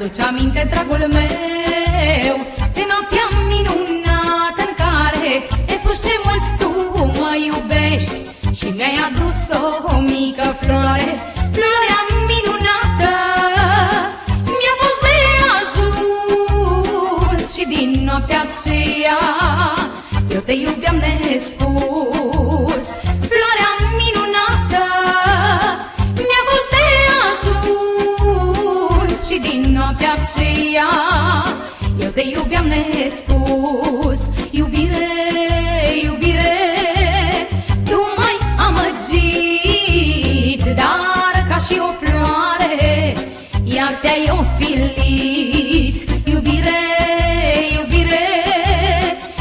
Mi-aduce aminte, dragul meu, de noaptea minunată în care ai spus ce mult tu mă iubești și mi-ai adus o mică floare. Floarea minunată mi-a fost de ajuns și din noaptea aceea eu te iubeam nespus. Floarea minunată mi-a fost de ajuns și din noaptea aceea eu te iubeam nespus. Iubire, iubire, tu m-ai amăgit, dar ca și o floare, iar te-ai ofilit. Iubire, iubire,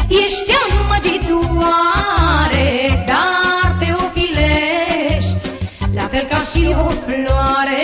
ești amăgitoare, dar te ofilești, la fel ca și o floare.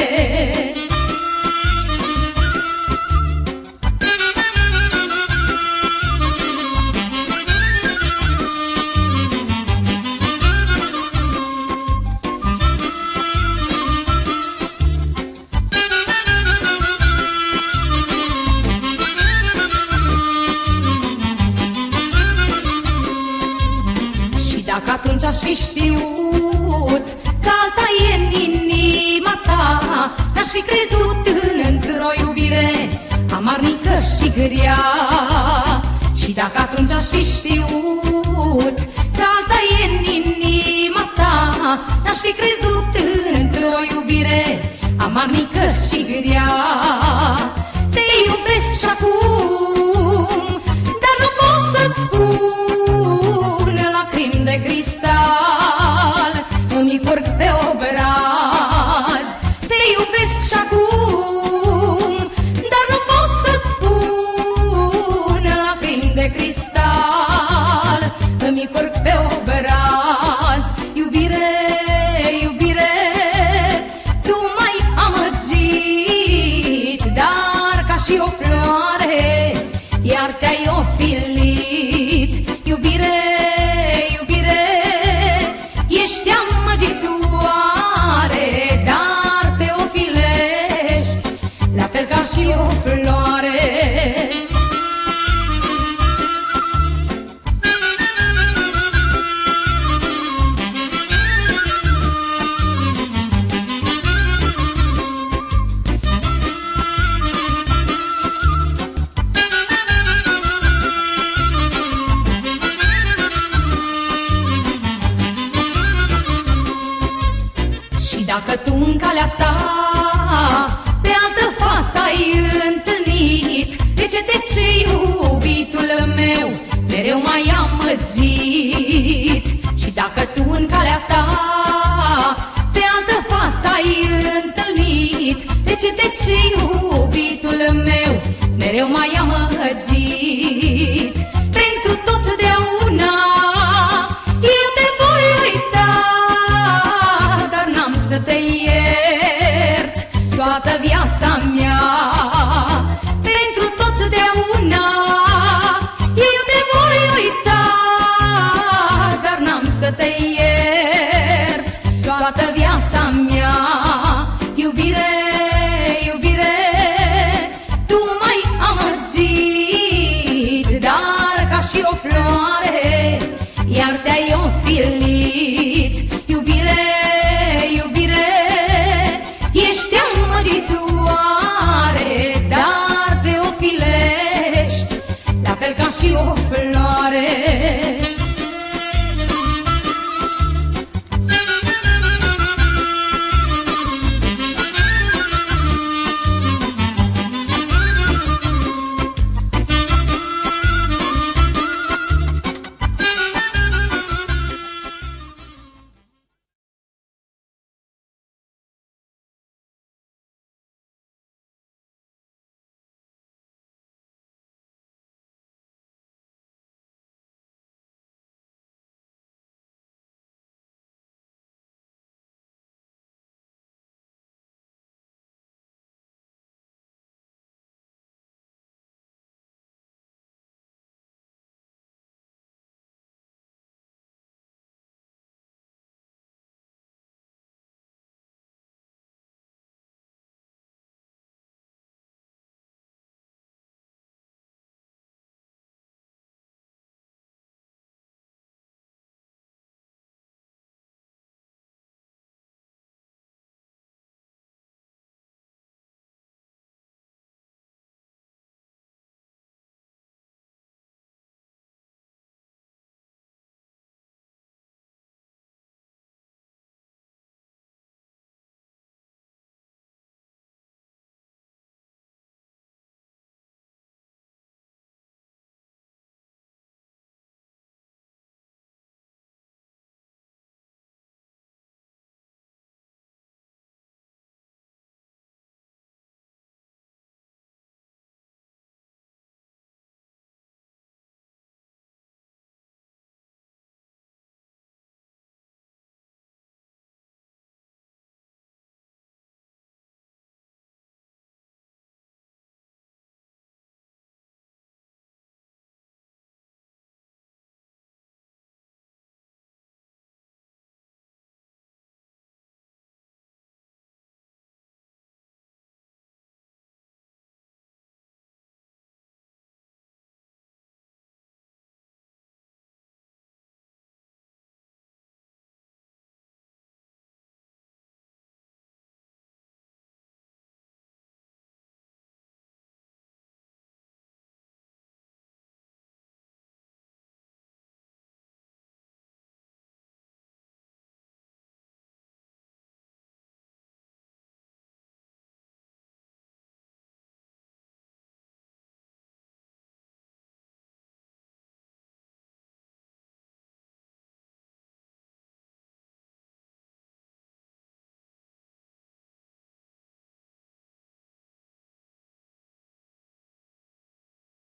Dacă atunci aș fi știut că alta e în inima ta, n-aș fi crezut într-o iubire amarnică și grea. Și dacă atunci aș fi știut că alta e în inima ta, n-aș fi crezut într-o iubire amarnică și grea. Te iubesc și acum, dar nu pot să-ți spun, de cristal îmi curg pe obraz. Te iubesc și acum, dar nu pot să-ți spun, lacrimi de cristal îmi curg pe obraz. Iubire, iubire, tu m-ai amăgit, dar ca și o floare, iar te-ai ofilit. Iubire, ești amăgitoare, dar te ofilești, la fel ca și o floare. Dacă tu în calea ta